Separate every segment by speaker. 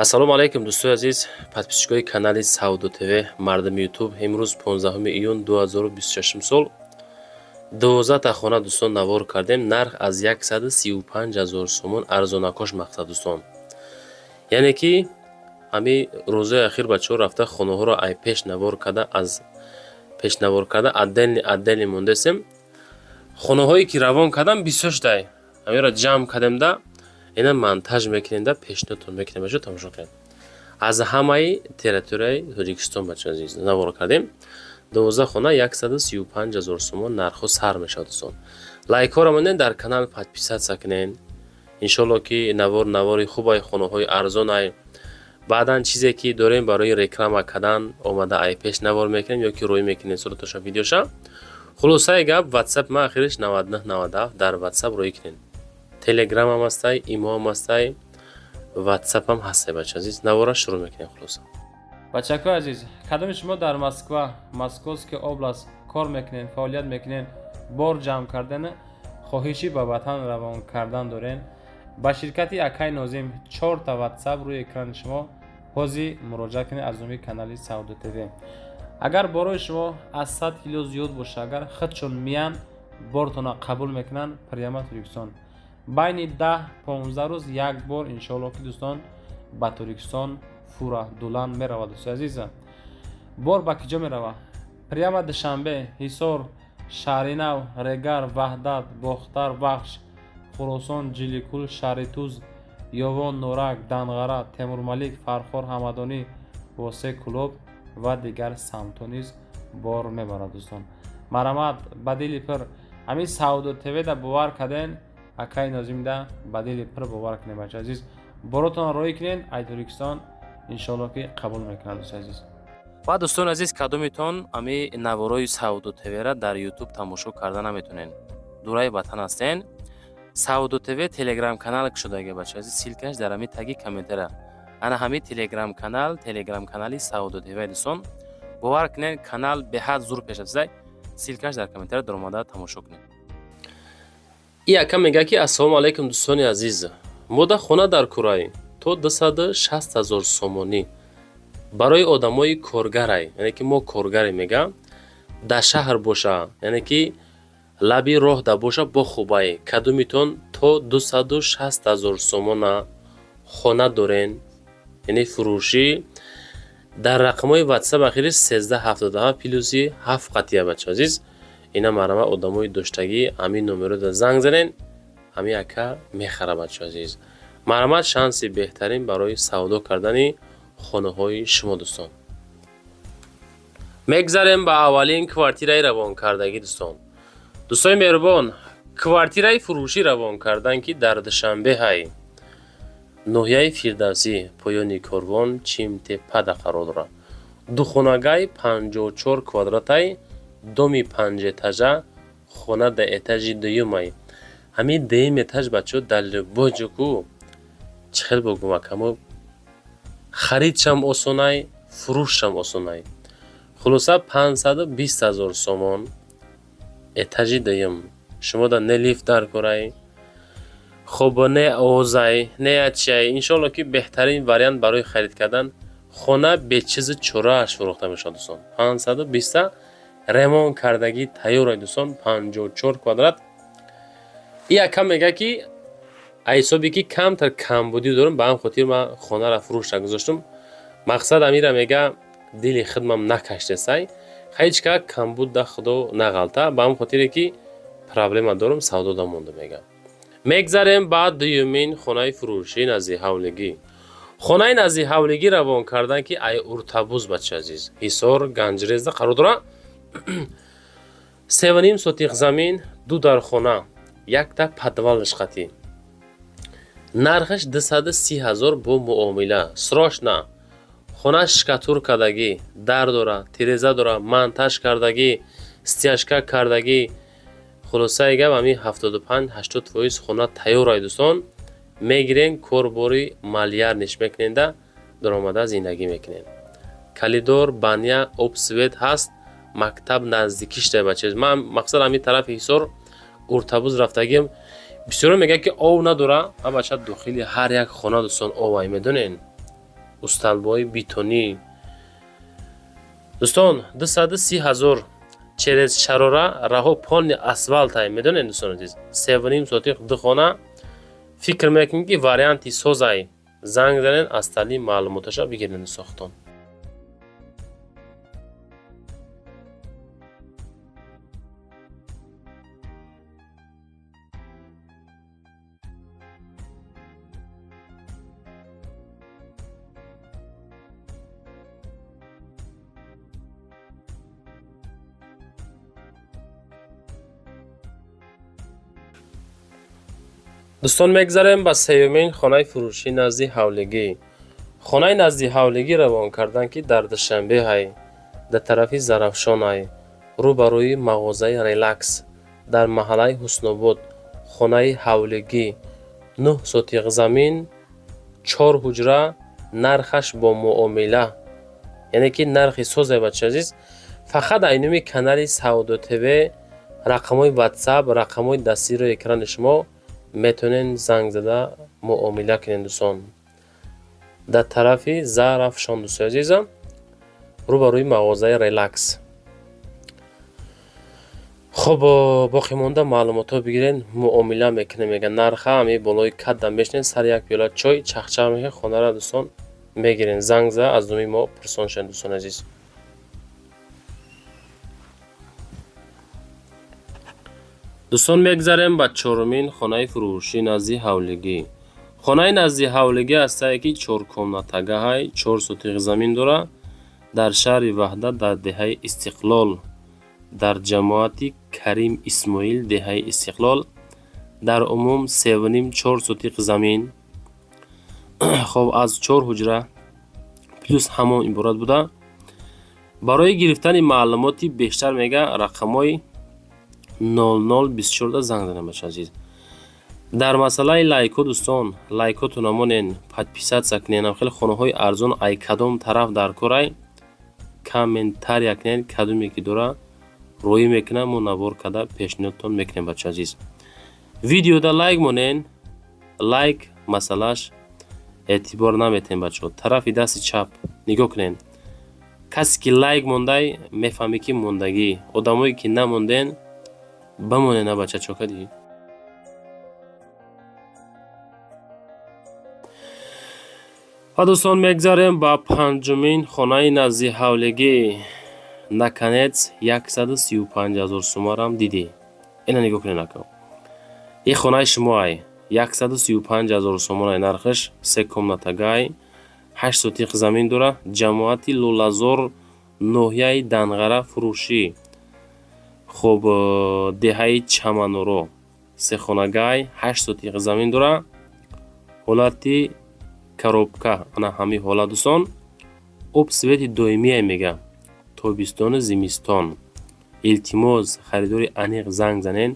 Speaker 1: ассалому алайкум дӯстои азиз, подписчикои канали Сауду ТВ мардами YouTube. имрӯз 15 июн 2026 сол 12 та хона дӯстон навор кардем. нарх аз 135 000 сомон арзонакош мақсад дӯстон. яъне ки ҳами рӯзаи ахир бачаҳо рафта хонаҳоро ай пеш навор карда аддели мондесем. хонаҳое ки равон кардам бисёртай ҳамеро ҷамъ кардем да ина монтаж мекунем да пешниҳодтон мекунем бачаҳо тамошо кунед. аз ҳамаи территорияи Тоҷикистон бачаҳо азиз навор кардем. 12 хона 135 000 сомон нархҳо сар мешавад дӯстон. лайкҳоро монед, дар канал подписатсия кунед. иншоалло ки навори хубаи хонаҳои арзонай баъдан чизе ки дорем барои реклама кардан омада ай пеш навор мекунем ё ки рӯй мекунем суратоша видеоша. хулосаи гап WhatsApp ма ахириш 9997 дар WhatsApp рӯй кунед. Telegram ҳам ҳастай, имо ҳам ҳастай, WhatsApp ҳам ҳастай бача азиз. навора шурӯъ мекунем хулоса.
Speaker 2: бачакои азиз, кадоми шумо дар Москва, Московский област кор мекунен, фаъолият мекунен, бор ҷамъ кардан, хоҳиши ба ватан равон кардан дорен, ба ширкати Акай Нозим 4 та WhatsApp рӯи экрани шумо ҳозир муроҷиат кунед аз номи канали Сауду ТВ. агар борои шумо аз 100 кило зиёд боша, агар худшон миян бортона қабул мекунан прямо Тоҷикистон. байни 10-15 рӯз як бор иншоалло ки дӯстон ба Тоҷикистон фура дулан меравад. дӯстои азиза, бор ба киҷо мерава? прямо Душанбе, Ҳисор, Шаҳринав, Регар, Ваҳдат, Бохтар Бахш, Хӯросон, Ҷиликул, Шаҳри Туз, Ёвон, Норак, Данғара, Темурмалик, Фархор, Ҳамадонӣ, Восе Кулоб ва дигар самтҳо низ бор мебарад. дӯстон марамат ба дили пир ҳамин Сауду ТВ да бовар карден, Акай Нозим да ба дили пир бовар кунед бача азиз. боротон роӣ кунед, ай Тоҷикистон иншоалло ки қабул мекунад дӯстои азиз.
Speaker 1: ва дӯстон азиз, кадомитон ами наворои Сауду ТВ-ра дар YouTube тамошо карда наметонен, дураи ватан ҳастен, Сауду ТВ Telegram канал шудаги бача азиз. силкаш дар ами таги комментара. ана ҳами Telegram канали Сауду ТВ дӯстон. бовар кунед, канал беҳад зур пеш афзай. силкаш дар комментара дар омада тамошо кунед. и ака мега ки ассалому алайкум дӯстони азиз, мода хона дар Курай то 260 000 сомонӣ барои одамои коргарай, яъне ки мо коргаре мега да шаҳр боша, яъне ки лаби роҳ да боша бо хубай. кадомитон то 260 000 сомона хона дорен, яъне фурӯшӣ дар рақамҳои WhatsApp ахириш 1377 плюси 7 қатия бача азиз. ина марама одамои доштагӣ ҳамин номерода занг занен, ҳами ака мехара бача азиз. марама шанси беҳтарин барои савдо кардани хонаҳои шумо дӯстон. мегзарем ба аввалин квартираи равонкардагӣ дӯстон. дӯстони меҳрубон, квартираи фурӯшӣ равон кардан ки дар Душанбе ҳай ноҳияи Фирдавсӣ поёни корвон Чимтепада қарор дорад. духонагаи 54 квадратай доми 5 этажа, хона да этажи дуюмай. ҳамин дуюм этаж бачаҳо дар боҷуку чӣ хел богум акамо, харидшам осонай, фурӯшшам осонай. хулоса 520 000 сомон этажи дуюм. шумо да не лифт дар корай, хоб не озай, не ачай. иншоалло ки беҳтарин вариант барои харид кардан хона бечизи чорааш фурӯхта мешавад дӯстон. 520 ремонт кардагӣ тайёрай дӯстон. 54 квадрат. и ака мега ки айсоби ки камтар камбудӣ дорам, ба ҳам хотир ман хонара фурӯшта гузоштум. мақсад амира мега дили хидмам накаштесай, ҳеҷка камбуд да худо нағалта, ба ҳам хотире ки проблема дорам, савдо да монда мега. мегзарем ба дуюмин хонаи фурӯшӣ назди ҳавлигӣ. хонаи назди ҳавлигӣ равон кардан ки ай уртабуз бача азиз. ҳисор ганҷрезда қарор дорад. 3.5 сотиқ замин, 2 дар хона, 1 та подвалш қатӣ. нархаш 230 000 бо муомила. срочна. хона шкатуркадагӣ, дар дора, тиреза дора, монтаж кардагӣ, стяжка кардагӣ. хулосаи гап ами 75-80% хона тайёрай дӯстон. мегирен корбори малияр ниш мекунен да даромада зиндагӣ мекунен. калидор, баня, обсвет ҳаст. мактаб наздикиштай бачез. ман мақсад ами тарафи Ҳисор уртабуз рафтагим. бисёро мега ки ов надора, а бача дохили ҳар як хона дӯстон овай медонен. усталбои бетонӣ. дӯстон 230,000 через шарора раҳо полни асфалтай медонед дӯстон азиз. 3.5 сотих духона фикр мекунед ки варианти созай. занг занед аз талиб маълумоташа бигиред сохтон. дӯстон мегзарем ба сеюмин хонаи фурӯшӣ назди ҳавлигӣ. хонаи назди ҳавлигӣ равон кардан ки дар душанбеҳай дар тарафи зарафшонай рӯбарӯи мағозаи релакс дар маҳаллаи ҳуснобод. хонаи ҳавлигӣ 9 сотиқ замин 4 ҳуҷра нархаш бо муомила, яъне ки нархи созай бача азиз. фақат айнуми канали Саудо ТВ рақамҳои WhatsApp, рақамҳои дастиро экрани шумо метонен занг зада муомила кунед дӯстон. дар тарафи зарафшон дӯстои азизам, рӯбарӯи мағозаи релакс. хуб боқимонда маълумотҳо бигирен, муомила мекунем. мега нарха ами болои кадда мешнед, сар як пиёла чой чахчах мекунед, хонара дӯстон мегирен. занг зада аз думи мо пурсон шавед дӯстон азиз. дӯстон мегзарем ба чорумин хонаи фурӯшӣ назди ҳавлигӣ. хонаи назди ҳавлигӣ ҳастае ки 4 комнатагаҳай 4 сотиқ замин дора дар шаҳри Ваҳдат дар деҳаи Истиқлол, дар ҷамоати Карим Исмоил деҳаи Истиқлол. дар умум 3.5-4 сотиқ замин хоб аз 4 ҳуҷра плюс ҳамон иборат буда. барои гирифтани маълумоти бештар мега рақамҳои 0024 занг занед бача азиз. дар масъалаи лайко дӯстон, лайкоту намонен, подписатсия кунен, хеле хонаҳои арзон ай кадом тараф дар корай комментария кунен, кадоме ки дора роӣ мекунам мо набор карда пешниҳодтон мекунем бача азиз. видеода лайк монен, лайк масъалаш эътибор наметем бачаҳо. тарафи дасти чап нигоҳ кунен. касе ки лайк мондай мефаҳме ки мондагӣ, одамое ки намонден бамонена бача чокади. ва дӯстон мегзарем ба панҷумин хонаи назди ҳавлигӣ. наканец 135,000 сомарам дидӣ. ина нигоҳ кунед ака. ин хонаи шумоай 135,000 сомонай нархаш, 3 комнатагай 8 сотиқ замин дора, ҷамоати Лулазор, ноҳияи Данғара фурӯшӣ. хуб деҳаи Чаманоро 3 хонагай 8 сотиқ замин дора, ҳолати коробка. ана ҳамин ҳолат дӯстон. об свети доимия мега тобистону зимистон. илтимос харидори аниқ занг занен,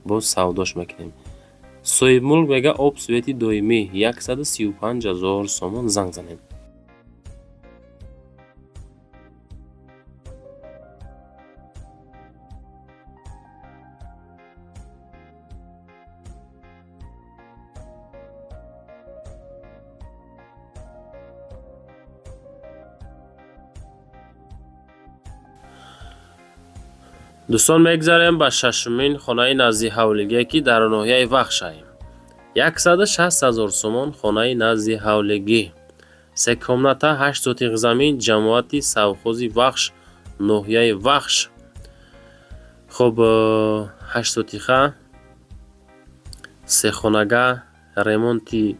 Speaker 1: боз савдош мекунем. соҳибмулк мега об свети доимӣ 135,000 сомон занг занед. дӯстон мегзарем ба шашумин хонаи назди ҳавлигӣ ки дар ноҳияи Вахшай. 160,000 сомон хонаи назди ҳавлигӣ. 3 комната 8 сотиқ замин, ҷамоати Савхози Вахш, ноҳияи Вахш. хуб 8 сотиқа 3 хонага, ремонти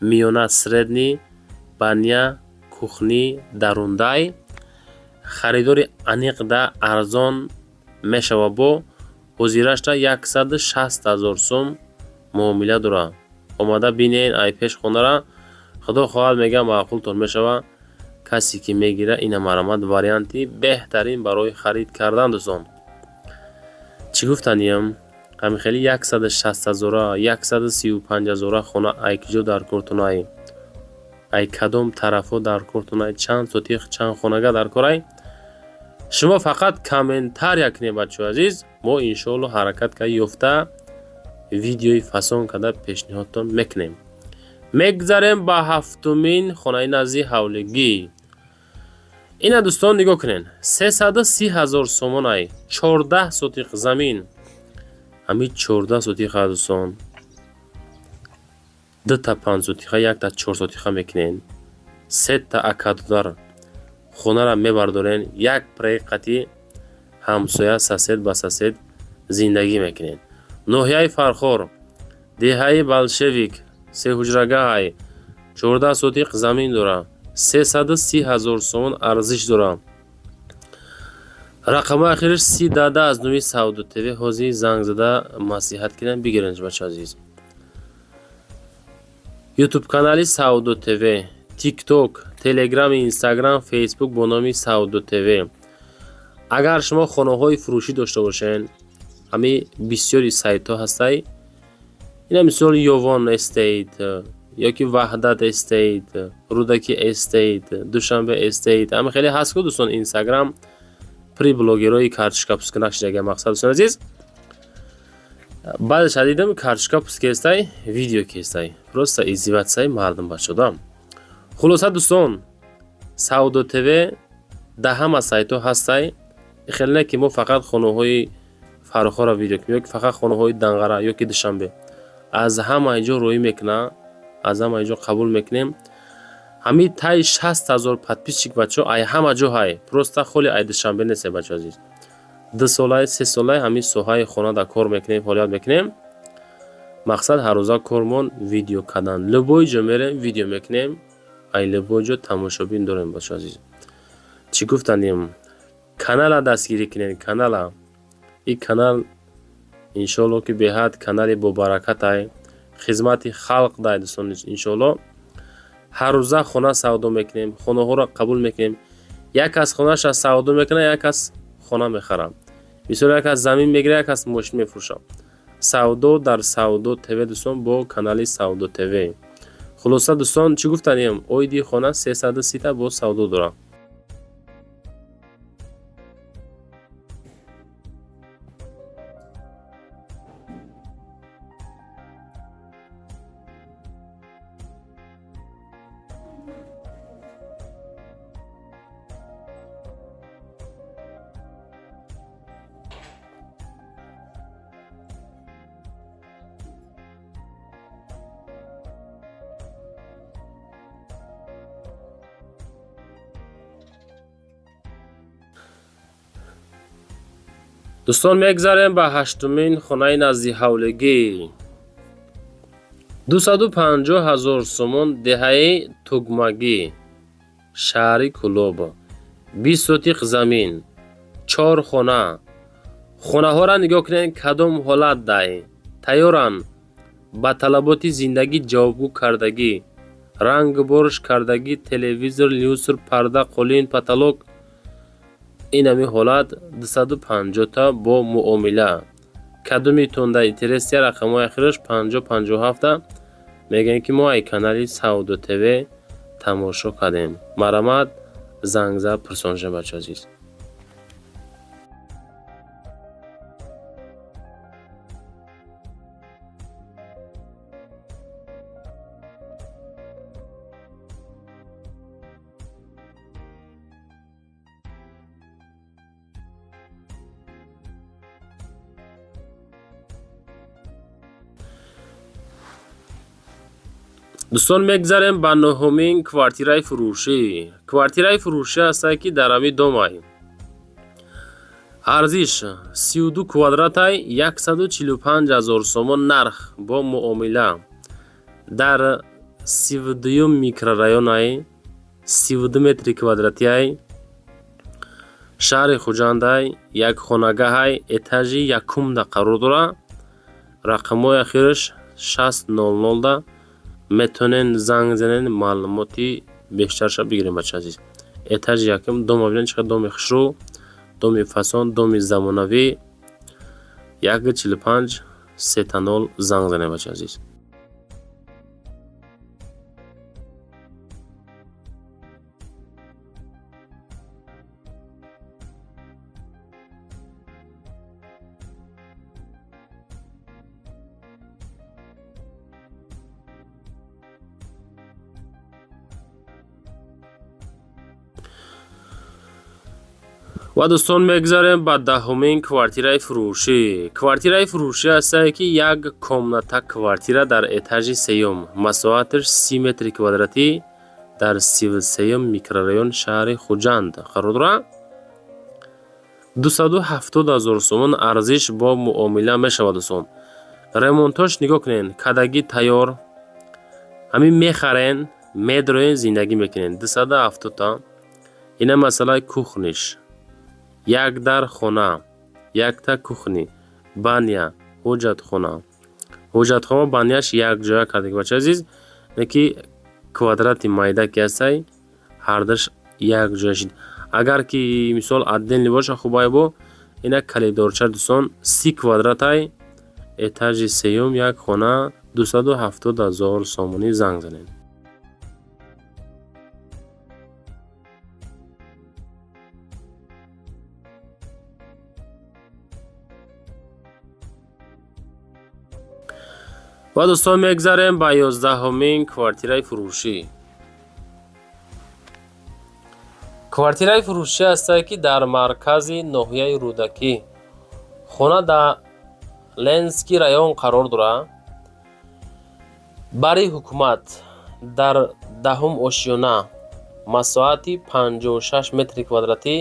Speaker 1: миёна средни, баня, кухни, дарундай. харидори аниқда арзон мешава бо ҳозирашта 160,000 сом муомила дора. омада бинен ай пеш хонара. худо хоҳад мега маъқултон мешава. касе ки мегира ина марамад варианти беҳтарин барои харид кардан дӯстон. чӣ гуфтанем? ҳамихели 160,000, 135,000 хона ай киҷо дар кортунай, ай кадом тарафо дар кортунай, чанд сотиқ, чанд хонага дар корай. шумо фақат комментария кунед бачаҳои азиз. мо иншоалло ҳаракат карда ёфта видеои фасон карда пешниҳодтон мекунем. мегзарем ба ҳафтумин хонаи назди ҳавлигӣ. ина дӯстон нигоҳ кунед, 330,000 сомон ай, 14 сотиқ замин. ҳамин 14 сотиқа дӯстон, 2 та 5 сотиқа, 1 та 4 сотиқа мекунен. 3 та акадудар хонара мебардорен, як проектати ҳамсоя сосед ба сосед зиндагӣ мекунен. ноҳияи Фархор, деҳаи Болшевик, сеҳуҷрагаҳай, 14 сотиқ замин дора, 330,000 сомон арзиш дора. рақамои ахириш 30 дада аз номи Саудо ТВ ҳозир занг зада маслиҳат кидан бигирен бачаҳо азиз. ютуб канали Саудо ТВ, тикток, телеграм, инстаграм, фейсбук бо номи Саудо ТВ. агар шумо хонаҳои фурӯшӣ дошта бошен, ҳамин бисёри сайтҳо ҳастай. ина мисоли Ёвон Эстейт ёки Ваҳдат Эстейт, Рудаки Эстейт, Душанбе Эстейт, ҳама хеле ҳаст ку дӯстон. инстаграм при блогерои карточка пусканак шидага мақсад дӯстон азиз. баъдаш дидам карточка пускестай, видео кестай, просто издиватсай мардум бачодам. хулоса дӯстон, Саудо ТВ да ҳама сайтҳо ҳастай. хеле не ки мо фақат хонаҳои Фарохора видео кунем, ёки фақат хонаҳои Данғара ёки Душанбе. аз ҳама ҷо рӯӣ мекунам, аз ҳама ҷо қабул мекунем. ҳамин таи 60,000 подписчик бачаҳо ай ҳама ҷо ҳай, просто холи ай Душанбе нест бачаҳо азиз. 2 солаи 3 солаи ҳамин соҳаи хона да кор мекунем, фаъолият мекунем. мақсад ҳаррӯза кормон видео кардан. любой ҷо мерем, видео мекунем, ай любой ҷо тамошобин дорем бачаҳо азиз. чӣ гуфтанем, канала дастгирӣ кунед, канала. ин канал иншоалло ки беҳад канали бобаракат ай, хизмати халқ дай дӯстон. иншоалло ҳаррӯза хона савдо мекунем, хонаҳоро қабул мекунем. як кас хонаша савдо мекунад, як кас хона мехарам. мисол як кас замин мегирад, як кас мошин мефурӯшам. савдо дар Саудо ТВ дӯстон, бо канали Саудо ТВ. хулоса дӯстон, чӣ гуфтанем, оиди хона 330 та бо савдо дорам. дӯстон, мегзарем ба ҳаштумин хонаи назди ҳавлигӣ. 250,000 сомон, деҳаи Тугмагӣ, шаҳри Кӯлоб, 20 сотиқ замин, 4 хона. хонаҳоро нигоҳ кунед, кадом ҳолат дай. тайёранд ба талаботи зиндагӣ ҷавобгӯ кардагӣ. ранг борш кардагӣ, телевизор, люстр, парда, қолин, потолок. ин ҳамин ҳолат 250 та бо муомила. кадомитон дар интересия, рақамои ахираш 50-57 мегӯем ки мо ай канали Саудо ТВ тамошо кардем. марамат занг зад пурсонҷам бачаҳо азиз. дӯстон, мегзарем ба нӯҳумин квартираи фурӯшӣ. квартираи фурӯшӣ ҳастае ки дар ҳамин домай. арзиш 32 квадратай, 145,000 сомон нарх бо муомила. дар 32 микрорайонай, 32 метри квадратиай, шаҳри Хуҷандай, як хонагаҳай, этажи якумда қарор дора. рақамои ахираш 600 да. метонен занг занен, маълумоти бештарша бигирем бачаҳо азиз. этажи якум, дома бинед чиқадр доми хушрӯ, доми фасон, доми замонавӣ. 145 300 занг занед бачаҳо азиз. ва дӯстон мегзарем ба даҳумин квартираи фурӯшӣ. Квартираи фурӯшӣ ҳастае ки як комната квартира дар этажи сеюм, масоаташ 30 метри квадратӣ дар 33 микрорайон шаҳри Хуҷанд қарор дорад. 270,000 сомон арзиш бо муомила мешавад дӯстон. Ремонтош нигоҳ кунед, кадагӣ тайёр. Ҳамин мехарен, медроен, зиндагӣ мекунен. 270 та. Ина масъалаи кухниш. Як дар хона, якта кухни, баня, ҳоҷатхона. Ҳоҷатхона баняш як ҷоя кардагӣ. Бачаи азиз, неки квадрати майдаки ҳастай, ҳардаш як ҷоя шид. Агар ки мисол отдельный боша хубай бо, ина калидорча дӯстон 30 квадратай, этажи сеюм, як хона, 270,000 сомонӣ занг занед. ва дӯстон мегзарем ба 11-умин квартираи фурӯшӣ. Квартираи фурӯшӣ ҳастае ки дар маркази ноҳияи Рӯдакӣ, хона дар Ленский район қарор дорад. Бари ҳукумат дар 10-ум ошёна, масоати 56 метри квадратӣ,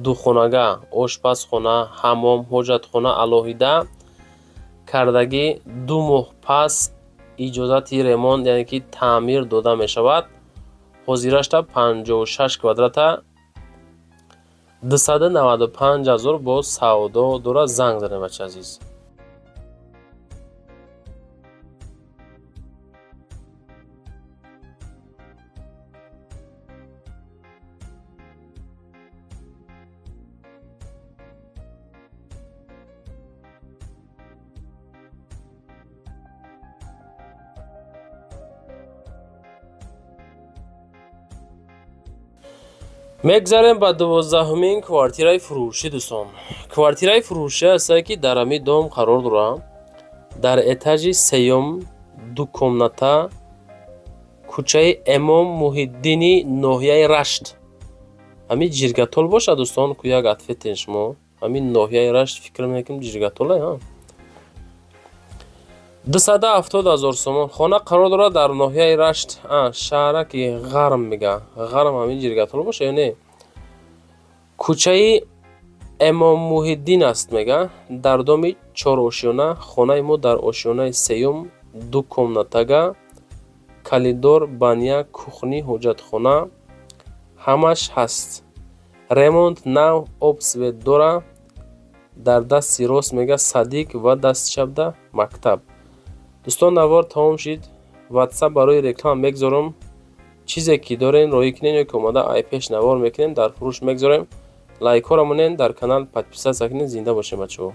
Speaker 1: духонага, ошпазхона, ҳаммом, ҳоҷатхона алоҳида кардагӣ 2 моҳ пас иҷозати ремонт яъне ки таъмир дода мешавад. ҳозирашта 56 квадрата, 295,000 бо савдо дора. занг занед бачаи азиз. мегзарем ба 12-умин квартираи фурӯшӣ дӯстон. Квартираи фурӯшӣ ҳастае ки дар ҳамин дом қарор дорад. Дар этажи сеюм, 2 комната, кӯчаи Эмом Муҳиддини, ноҳияи Рашт. Ҳамин ҷиргатол бошад дӯстон, ку як ответен шумо. Ҳамин ноҳияи Рашт фикр мекунем ҷиргатоле, ҳа? 270,000 сомон. Хона қарор дорад дар ноҳияи Рашт, шаҳраки Ғарм мега. Ғарм ҳамин ҷиргатол боша ё не? Кӯчаи Эмом Муҳиддин аст мега. Дар доми 4 ошёна, хонаи мо дар ошёнаи сеюм, 2 комнатага, калидор, баня, кухни, ҳоҷатхона ҳамаш ҳаст. Ремонт нав, обсвет дора. Дар дасти рост мега Садиқ ва дасти чапда мактаб. дӯстон, навор тамом шид. WhatsApp барои реклама мегзорам. чизе ки дорен роӣ кунен ё ки омада айпеш навор мекунем дар фурӯш мегзорем. лайкҳоро монен, дар канал подписатсия кунед. Зинда бошед бачаҳо.